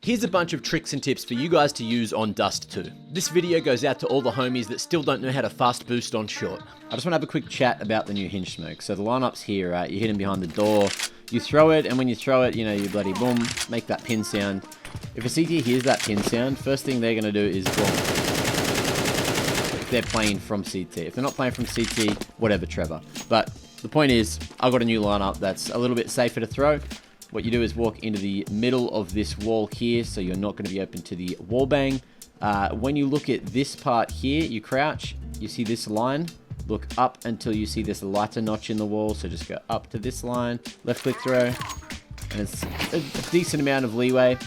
Here's a bunch of tricks and tips for you guys to use on Dust 2. This video goes out to all the homies that still don't know how to fast boost on short. I just want to have a quick chat about the new hinge smoke. So the lineup's here, right? You hit him behind the door, you throw it, and when you throw it, you know, you bloody boom, make that pin sound. If a CT hears that pin sound, first thing they're going to do is boom. If they're playing from CT. If they're not playing from CT, whatever, Trevor. But the point is, I've got a new lineup that's a little bit safer to throw. What you do is walk into the middle of this wall here, so you're not going to be open to the wall bang. When you look at this part here, you crouch, you see this line, look up until you see this lighter notch in the wall, so just go up to this line, left click throw, and it's a decent amount of leeway,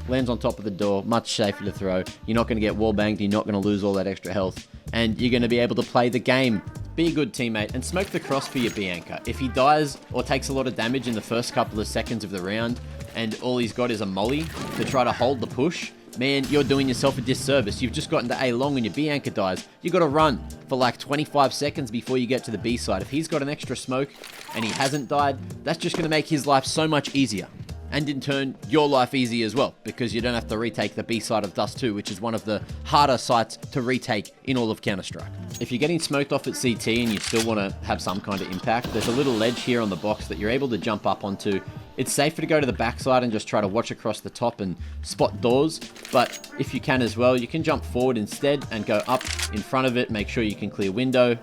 lands on top of the door, much safer to throw. You're not going to get wall banged, you're not going to lose all that extra health, and you're going to be able to play the game. Be a good teammate and smoke the cross for your B anchor. If he dies or takes a lot of damage in the first couple of seconds of the round and all he's got is a molly to try to hold the push, man, you're doing yourself a disservice. You've just gotten to A long and your B anchor dies. You got to run for like 25 seconds before you get to the B side. If he's got an extra smoke and he hasn't died, that's just going to make his life so much easier. And in turn, your life easy as well, because you don't have to retake the B side of Dust 2, which is one of the harder sites to retake in all of Counter-Strike. If you're getting smoked off at CT and you still want to have some kind of impact, there's a little ledge here on the box that you're able to jump up onto. It's safer to go to the backside and just try to watch across the top and spot doors, but if you can as well, you can jump forward instead and go up in front of it, make sure you can clear window,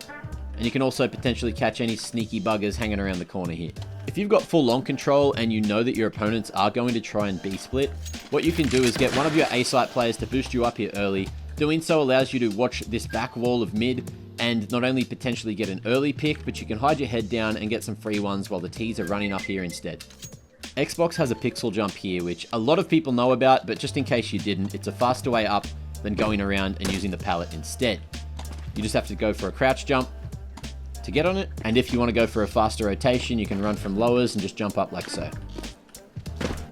and you can also potentially catch any sneaky buggers hanging around the corner here. If you've got full long control and you know that your opponents are going to try and B-split, what you can do is get one of your A-site players to boost you up here early. Doing so allows you to watch this back wall of mid and not only potentially get an early pick, but you can hide your head down and get some free ones while the T's are running up here instead. Xbox has a pixel jump here, which a lot of people know about, but just in case you didn't, it's a faster way up than going around and using the pallet instead. You just have to go for a crouch jump to get on it, and if you want to go for a faster rotation, you can run from lowers and just jump up like so.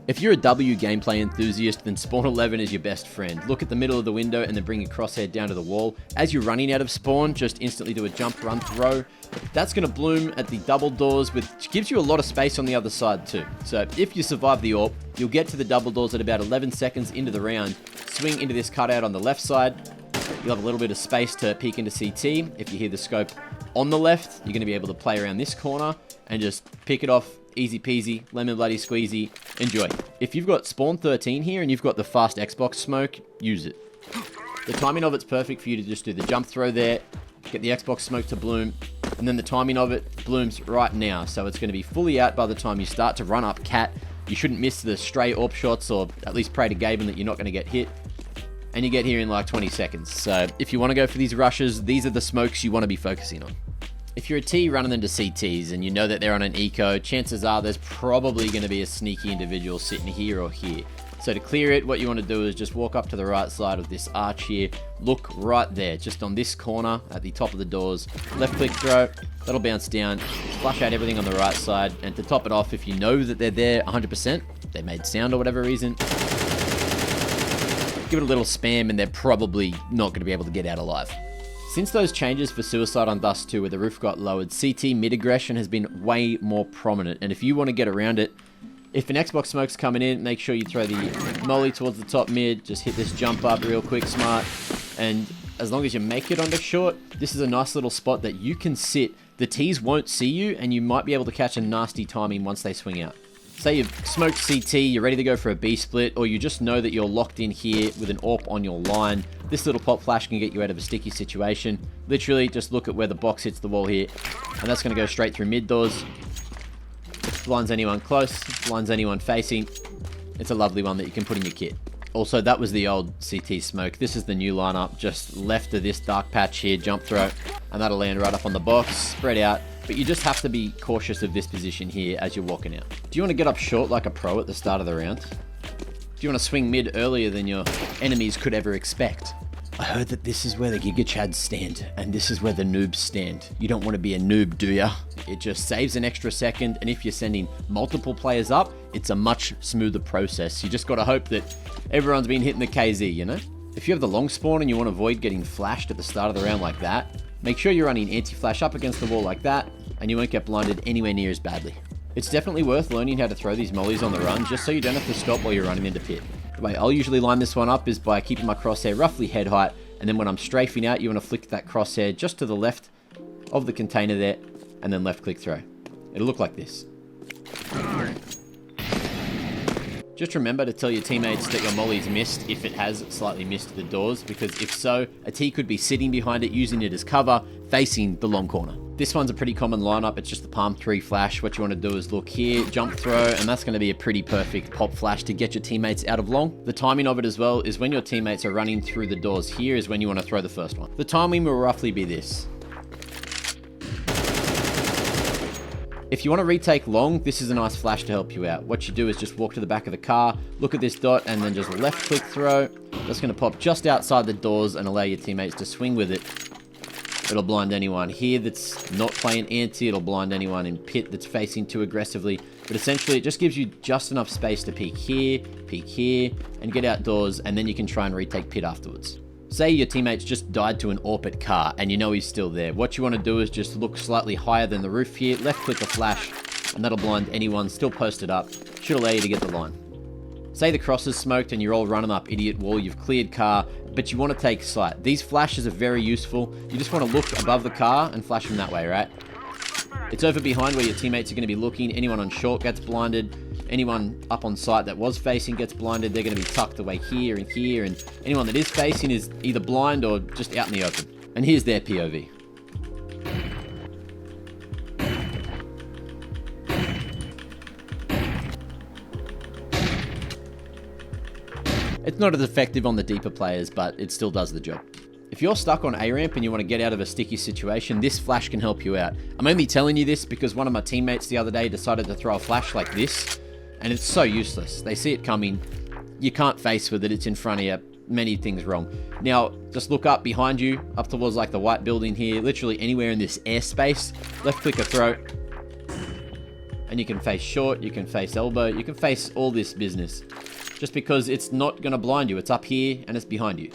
If you're a W gameplay enthusiast, then spawn 11 is your best friend. Look at the middle of the window and then bring your crosshair down to the wall. As you're running out of spawn, just instantly do a jump, run, throw. That's going to bloom at the double doors, which gives you a lot of space on the other side too. So if you survive the AWP, you'll get to the double doors at about 11 seconds into the round, swing into this cutout on the left side. You'll have a little bit of space to peek into CT. If you hear the scope on the left, you're going to be able to play around this corner and just pick it off. Easy peasy, lemon bloody squeezy, enjoy. If you've got spawn 13 here and you've got the fast Xbox smoke, use it. The timing of it's perfect for you to just do the jump throw there, get the Xbox smoke to bloom, and then the timing of it blooms right now. So it's going to be fully out by the time you start to run up cat. You shouldn't miss the stray AWP shots, or at least pray to Gaben that you're not going to get hit. And you get here in like 20 seconds. So if you want to go for these rushes, these are the smokes you want to be focusing on. If you're a T running into CTs and you know that they're on an eco, chances are there's probably going to be a sneaky individual sitting here or here. So to clear it, what you want to do is just walk up to the right side of this arch here. Look right there, just on this corner at the top of the doors. Left click throw, that'll bounce down, flush out everything on the right side. And to top it off, if you know that they're there 100%, they made sound or whatever reason, give it a little spam and they're probably not going to be able to get out alive. Since those changes for suicide on Dust 2 where the roof got lowered, CT mid-aggression has been way more prominent. And if you want to get around it, if an Xbox smoke's coming in, make sure you throw the molly towards the top mid, just hit this jump up real quick, smart. And as long as you make it onto short, this is a nice little spot that you can sit. The T's won't see you and you might be able to catch a nasty timing once they swing out. Say you've smoked CT, you're ready to go for a B split, or you just know that you're locked in here with an AWP on your line. This little pop flash can get you out of a sticky situation. Literally, just look at where the box hits the wall here, and that's going to go straight through mid doors. Blinds anyone close, blinds anyone facing. It's a lovely one that you can put in your kit. Also, that was the old CT smoke. This is the new lineup, just left of this dark patch here, jump throw, and that'll land right up on the box, spread out. But you just have to be cautious of this position here as you're walking out. Do you want to get up short like a pro at the start of the round? Do you want to swing mid earlier than your enemies could ever expect? I heard that this is where the Giga Chads stand, and this is where the noobs stand. You don't want to be a noob, do ya? It just saves an extra second, and if you're sending multiple players up, it's a much smoother process. You just got to hope that everyone's been hitting the KZ, you know? If you have the long spawn and you want to avoid getting flashed at the start of the round like that, make sure you're running anti-flash up against the wall like that, and you won't get blinded anywhere near as badly. It's definitely worth learning how to throw these mollies on the run, just so you don't have to stop while you're running into pit. The way I'll usually line this one up is by keeping my crosshair roughly head height, and then when I'm strafing out, you want to flick that crosshair just to the left of the container there, and then left click throw. It'll look like this. Just remember to tell your teammates that your molly's missed if it has slightly missed the doors, because if so, a T could be sitting behind it, using it as cover, facing the long corner. This one's a pretty common lineup. It's just the palm 3 flash. What you want to do is look here, jump throw, and that's going to be a pretty perfect pop flash to get your teammates out of long. The timing of it as well is when your teammates are running through the doors here is when you want to throw the first one. The timing will roughly be this. If you want to retake long, this is a nice flash to help you out. What you do is just walk to the back of the car, look at this dot, and then just left click throw. That's going to pop just outside the doors and allow your teammates to swing with it. It'll blind anyone here that's not playing anti. It'll blind anyone in pit that's facing too aggressively. But essentially, it just gives you just enough space to peek here, and get outdoors, and then you can try and retake pit afterwards. Say your teammates just died to an AWP car, and you know he's still there. What you want to do is just look slightly higher than the roof here, left click the flash, and that'll blind anyone still posted up. Should allow you to get the line. Say the cross is smoked and you're all running up idiot wall, you've cleared car, but you want to take sight. These flashes are very useful. You just want to look above the car and flash them that way, right? It's over behind where your teammates are going to be looking. Anyone on short gets blinded. Anyone up on site that was facing gets blinded. They're going to be tucked away here, and anyone that is facing is either blind or just out in the open. And here's their POV. It's not as effective on the deeper players, but it still does the job. If you're stuck on A ramp and you want to get out of a sticky situation, this flash can help you out. I'm only telling you this because one of my teammates the other day decided to throw a flash like this, and it's so useless. They see it coming, you can't face with it, it's in front of you, many things wrong. Now, just look up behind you, up towards like the white building here, literally anywhere in this airspace, left click a throw, and you can face short, you can face elbow, you can face all this business. Just because it's not going to blind you, it's up here and it's behind you.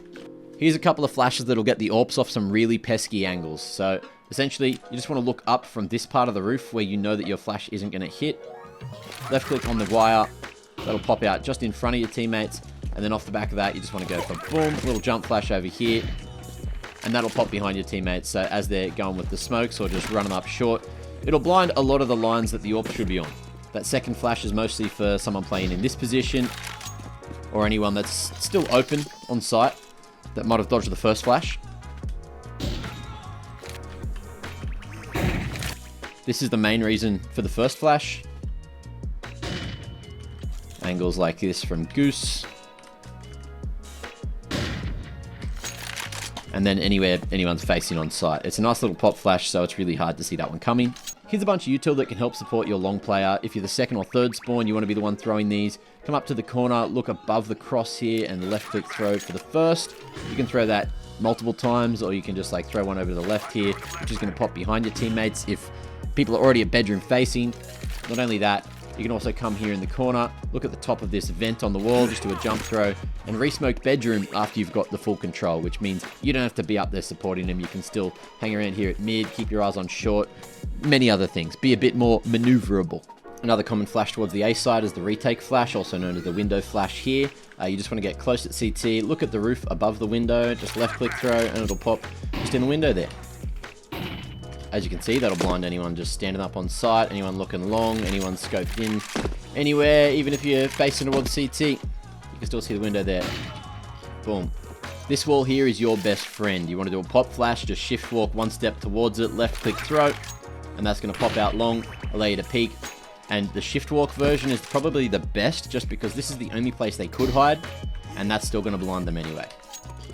Here's a couple of flashes that'll get the AWPs off some really pesky angles. So essentially, you just want to look up from this part of the roof where you know that your flash isn't going to hit. Left click on the wire, that'll pop out just in front of your teammates. And then off the back of that, you just want to go for boom, little jump flash over here. And that'll pop behind your teammates. So as they're going with the smokes or just running up short, it'll blind a lot of the lines that the AWP should be on. That second flash is mostly for someone playing in this position, or anyone that's still open on site that might have dodged the first flash. This is the main reason for the first flash. Angles like this from Goose. And then anywhere anyone's facing on site. It's a nice little pop flash, so it's really hard to see that one coming. Here's a bunch of util that can help support your long player. If you're the second or third spawn, you want to be the one throwing these. Come up to the corner, look above the cross here, and left click throw for the first. You can throw that multiple times, or you can just like throw one over to the left here, which is going to pop behind your teammates if people are already at bedroom facing. Not only that, you can also come here in the corner, look at the top of this vent on the wall, just do a jump throw, and re-smoke bedroom after you've got the full control, which means you don't have to be up there supporting them. You can still hang around here at mid, keep your eyes on short, many other things. Be a bit more maneuverable. Another common flash towards the A side is the retake flash, also known as the window flash here. You just want to get close at CT, look at the roof above the window, just left click throw, and it'll pop just in the window there. As you can see, that'll blind anyone just standing up on site, anyone looking long, anyone scoped in, anywhere, even if you're facing towards CT, you can still see the window there. Boom. This wall here is your best friend. You want to do a pop flash, just shift walk one step towards it, left click throw, and that's going to pop out long, allow you to peek. And the shift walk version is probably the best, just because this is the only place they could hide, and that's still going to blind them anyway.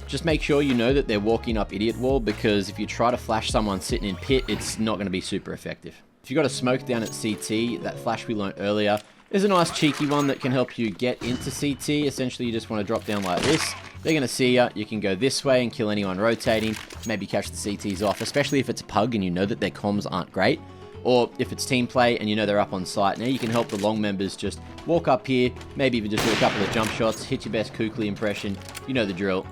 Just make sure you know that they're walking up idiot wall, because if you try to flash someone sitting in pit, it's not going to be super effective. If you've got a smoke down at CT, that flash we learnt earlier is a nice cheeky one that can help you get into CT. Essentially, you just want to drop down like this. They're going to see you. You can go this way and kill anyone rotating, maybe catch the CTs off, especially if it's a pug and you know that their comms aren't great. Or if it's team play and you know they're up on site, now you can help the long members just walk up here, maybe even just do a couple of jump shots, hit your best Kukli impression, you know the drill.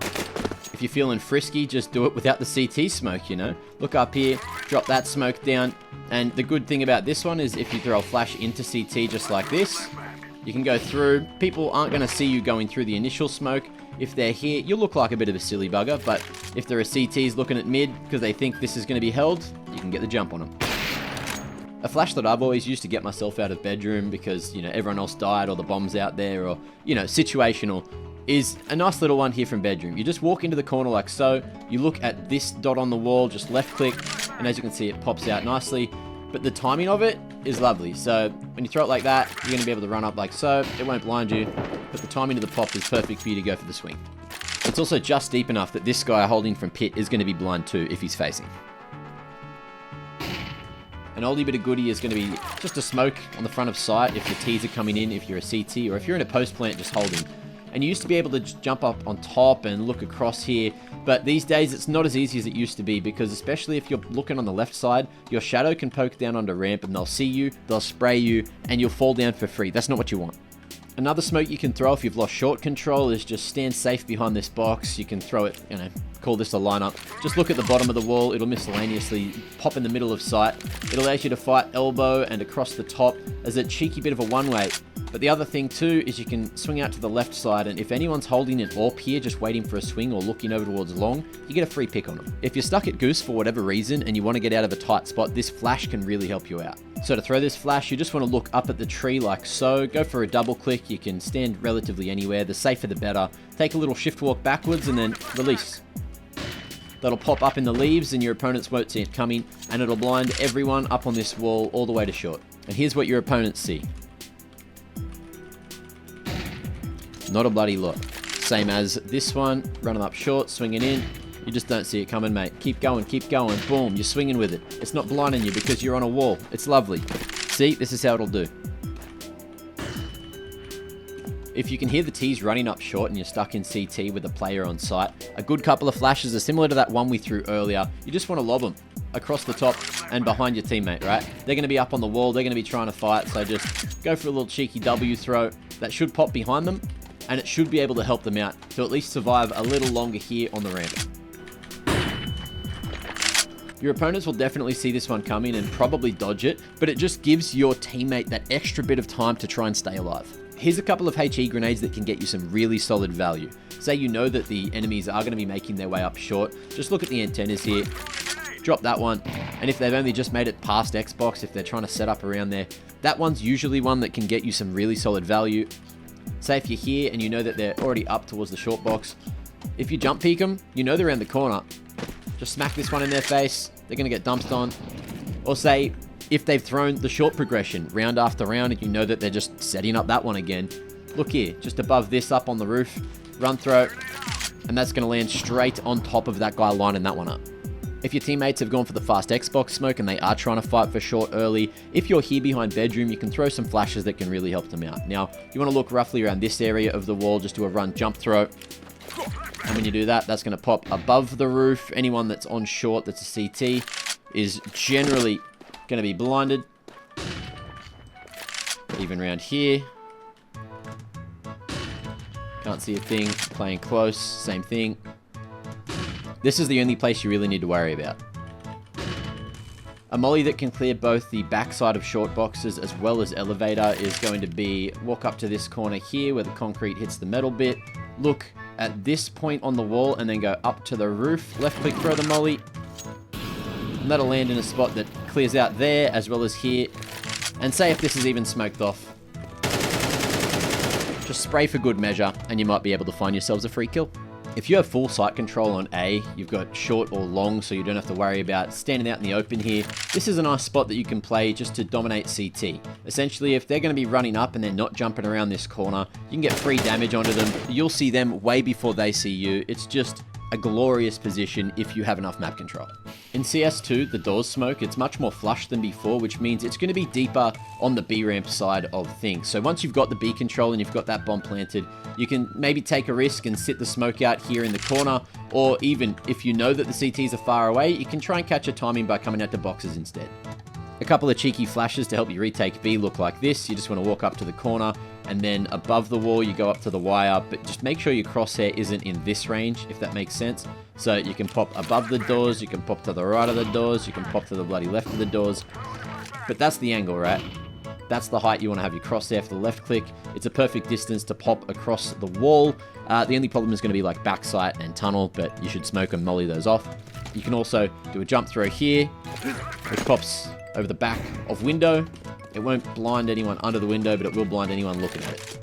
If you're feeling frisky, just do it without the CT smoke, you know. Look up here, drop that smoke down, and the good thing about this one is if you throw a flash into CT just like this, You can go through. People aren't going to see you going through the initial smoke. If they're here, you'll look like a bit of a silly bugger, but if there are CTs looking at mid because they think this is going to be held, you can get the jump on them. A flash that I've always used to get myself out of bedroom because, you know, everyone else died or the bomb's out there or, you know, situational, is a nice little one here from bedroom. You just walk into the corner like so, you look at this dot on the wall, just left click, and as you can see, it pops out nicely. But the timing of it is lovely. So when you throw it like that, you're going to be able to run up like so. It won't blind you, but the timing of the pop is perfect for you to go for the swing. It's also just deep enough that this guy holding from pit is going to be blind too if he's facing. An oldie bit of goodie is going to be just a smoke on the front of sight if your T's are coming in, if you're a CT, or if you're in a post plant just holding. And you used to be able to just jump up on top and look across here, but these days it's not as easy as it used to be, because especially if you're looking on the left side, your shadow can poke down onto ramp and they'll see you, they'll spray you, and you'll fall down for free. That's not what you want. Another smoke you can throw if you've lost short control is just stand safe behind this box. You can throw it, you know, call this a lineup. Just look at the bottom of the wall. It'll miscellaneously pop in the middle of sight. It allows you to fight elbow and across the top as a cheeky bit of a one-way. But the other thing too is you can swing out to the left side, and if anyone's holding an AWP here just waiting for a swing or looking over towards long, you get a free pick on them. If you're stuck at goose for whatever reason and you want to get out of a tight spot, this flash can really help you out. So to throw this flash, you just want to look up at the tree like so, go for a double click. You can stand relatively anywhere, the safer the better. Take a little shift walk backwards and then release. That'll pop up in the leaves and your opponents won't see it coming, and it'll blind everyone up on this wall all the way to short. And here's what your opponents see. Not a bloody lot. Same as this one, running up short, swinging in. You just don't see it coming, mate. Keep going, boom, you're swinging with it. It's not blinding you because you're on a wall. It's lovely. See, this is how it'll do. If you can hear the T's running up short and you're stuck in CT with a player on site, a good couple of flashes are similar to that one we threw earlier. You just want to lob them across the top and behind your teammate, right? They're going to be up on the wall, they're going to be trying to fight, so just go for a little cheeky W throw. That should pop behind them, and it should be able to help them out to at least survive a little longer here on the ramp. Your opponents will definitely see this one coming and probably dodge it, but it just gives your teammate that extra bit of time to try and stay alive. Here's a couple of HE grenades that can get you some really solid value. Say you know that the enemies are going to be making their way up short, just look at the antennas here, drop that one, and if they've only just made it past Xbox, if they're trying to set up around there, that one's usually one that can get you some really solid value. Say if you're here and you know that they're already up towards the short box, if you jump peek them, you know they're around the corner. Just smack this one in their face, they're going to get dumped on. Or say, if they've thrown the short progression round after round and you know that they're just setting up that one again, look here, just above this up on the roof, run throw, and that's going to land straight on top of that guy lining that one up. If your teammates have gone for the fast Xbox smoke and they are trying to fight for short early, if you're here behind bedroom, you can throw some flashes that can really help them out. Now, you want to look roughly around this area of the wall, just do a run jump throw. And when you do that, that's going to pop above the roof. Anyone that's on short that's a CT is generally going to be blinded. Even around here. Can't see a thing. Playing close, same thing. This is the only place you really need to worry about. A molly that can clear both the backside of short boxes as well as elevator is going to be walk up to this corner here where the concrete hits the metal bit. Look at this point on the wall and then go up to the roof. Left click, throw the molly. And that'll land in a spot that clears out there as well as here. And say if this is even smoked off, just spray for good measure and you might be able to find yourselves a free kill. If you have full sight control on A, you've got short or long, so you don't have to worry about standing out in the open here. This is a nice spot that you can play just to dominate CT. Essentially, if they're going to be running up and they're not jumping around this corner, you can get free damage onto them. You'll see them way before they see you. It's just a glorious position if you have enough map control. In CS2, the doors smoke, it's much more flush than before, which means it's going to be deeper on the B ramp side of things. So once you've got the B control and you've got that bomb planted, you can maybe take a risk and sit the smoke out here in the corner, or even if you know that the CTs are far away, you can try and catch a timing by coming out to boxes instead. A couple of cheeky flashes to help you retake B look like this. You just want to walk up to the corner and then above the wall you go up to the wire, but just make sure your crosshair isn't in this range, if that makes sense. So you can pop above the doors, you can pop to the right of the doors, you can pop to the bloody left of the doors. But that's the angle, right? That's the height you want to have your crosshair for the left click. It's a perfect distance to pop across the wall. The only problem is going to be like backside and tunnel, but you should smoke and molly those off. You can also do a jump throw here, which pops over the back of window. It won't blind anyone under the window, but it will blind anyone looking at it.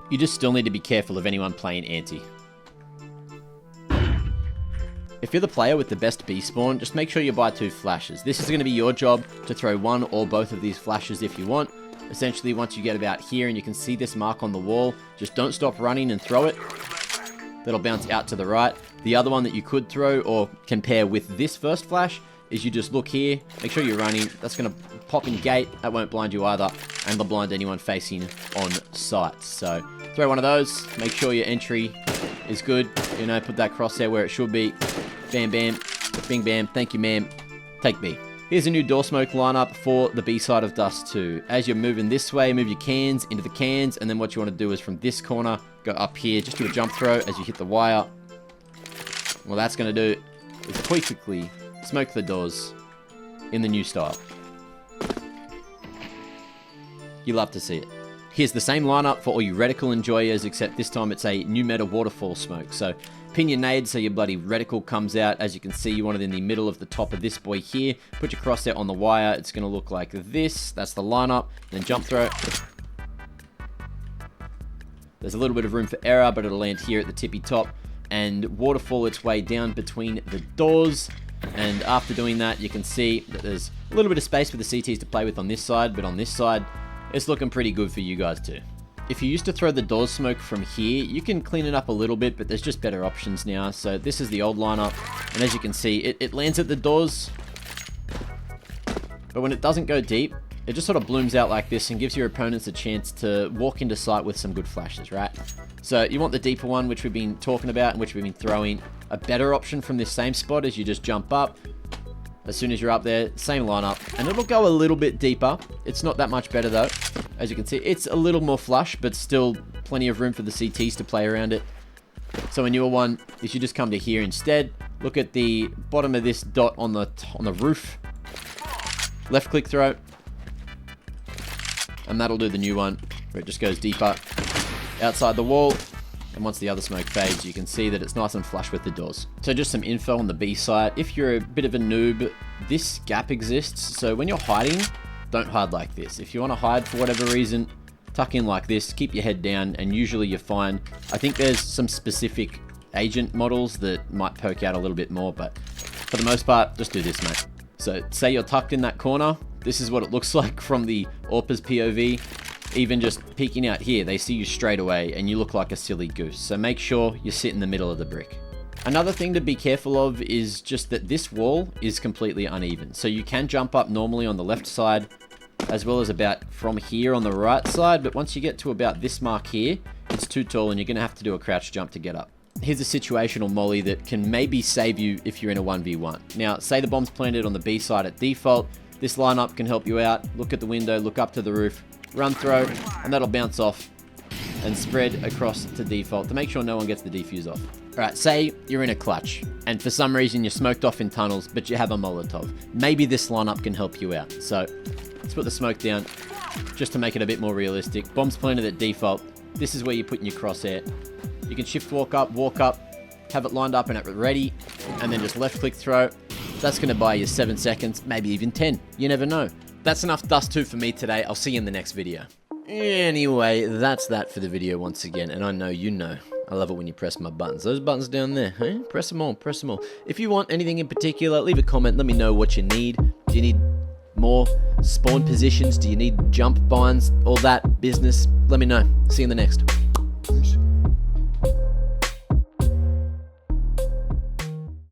You just still need to be careful of anyone playing anti. If you're the player with the best B spawn, just make sure you buy 2 flashes. This is going to be your job to throw one or both of these flashes if you want. Essentially, once you get about here and you can see this mark on the wall, just don't stop running and throw it. That'll bounce out to the right. The other one that you could throw or compare with this first flash is you just look here, make sure you're running. That's going to pop in gate. That won't blind you either, and they'll blind anyone facing on sight. So throw one of those. Make sure your entry is good. You know, put that crosshair where it should be. Bam, bam, bing, bam. Thank you, ma'am. Take B. Here's a new door smoke lineup for the B side of Dust 2. As you're moving this way, move your cans into the cans, and then what you want to do is from this corner, go up here, just do a jump throw as you hit the wire. What that's going to do is quickly smoke the doors in the new style. You love to see it. Here's the same lineup for all you reticle enjoyers, except this time it's a new meta waterfall smoke. So pin your nades so your bloody reticle comes out. As you can see, you want it in the middle of the top of this boy here. Put your crosshair on the wire. It's going to look like this. That's the lineup. Then jump throw. There's a little bit of room for error, but it'll land here at the tippy top and waterfall its way down between the doors. And after doing that, you can see that there's a little bit of space for the CTs to play with on this side, but on this side, it's looking pretty good for you guys too. If you used to throw the door smoke from here, you can clean it up a little bit, but there's just better options now. So this is the old lineup, and as you can see, it lands at the doors, but when it doesn't go deep, it just sort of blooms out like this and gives your opponents a chance to walk into sight with some good flashes, right? So you want the deeper one, which we've been talking about and which we've been throwing. A better option from this same spot is you just jump up. As soon as you're up there, same lineup, and it'll go a little bit deeper. It's not that much better though. As you can see, it's a little more flush, but still plenty of room for the CTs to play around it. So a newer one is you just come to here instead. Look at the bottom of this dot on the roof. Left click throw. And that'll do the new one, where it just goes deeper outside the wall. And once the other smoke fades, you can see that it's nice and flush with the doors. So just some info on the B side. If you're a bit of a noob, this gap exists. So when you're hiding, don't hide like this. If you want to hide for whatever reason, tuck in like this, keep your head down, and usually you're fine. I think there's some specific agent models that might poke out a little bit more, but for the most part, just do this, mate. So say you're tucked in that corner. This is what it looks like from the AWP's POV. Even just peeking out here, they see you straight away and you look like a silly goose. So make sure you sit in the middle of the brick. Another thing to be careful of is just that this wall is completely uneven. So you can jump up normally on the left side, as well as about from here on the right side. But once you get to about this mark here, it's too tall and you're going to have to do a crouch jump to get up. Here's a situational molly that can maybe save you if you're in a 1v1. Now, say the bomb's planted on the B side at default. This lineup can help you out. Look at the window, look up to the roof, run throw, and that'll bounce off and spread across to default to make sure no one gets the defuse off. Alright, say you're in a clutch, and for some reason you're smoked off in tunnels, but you have a Molotov. Maybe this lineup can help you out. So, let's put the smoke down, just to make it a bit more realistic. Bomb's planted at default. This is where you're putting your crosshair. You can shift walk up, have it lined up and it ready, and then just left click throw. That's going to buy you 7 seconds, maybe even 10. You never know. That's enough Dust 2 for me today. I'll see you in the next video. Anyway, that's that for the video once again, and I know you know. I love it when you press my buttons. Those buttons down there, huh? Press them all, press them all. If you want anything in particular, leave a comment. Let me know what you need. Do you need more spawn positions? Do you need jump binds? All that business? Let me know. See you in the next. Peace.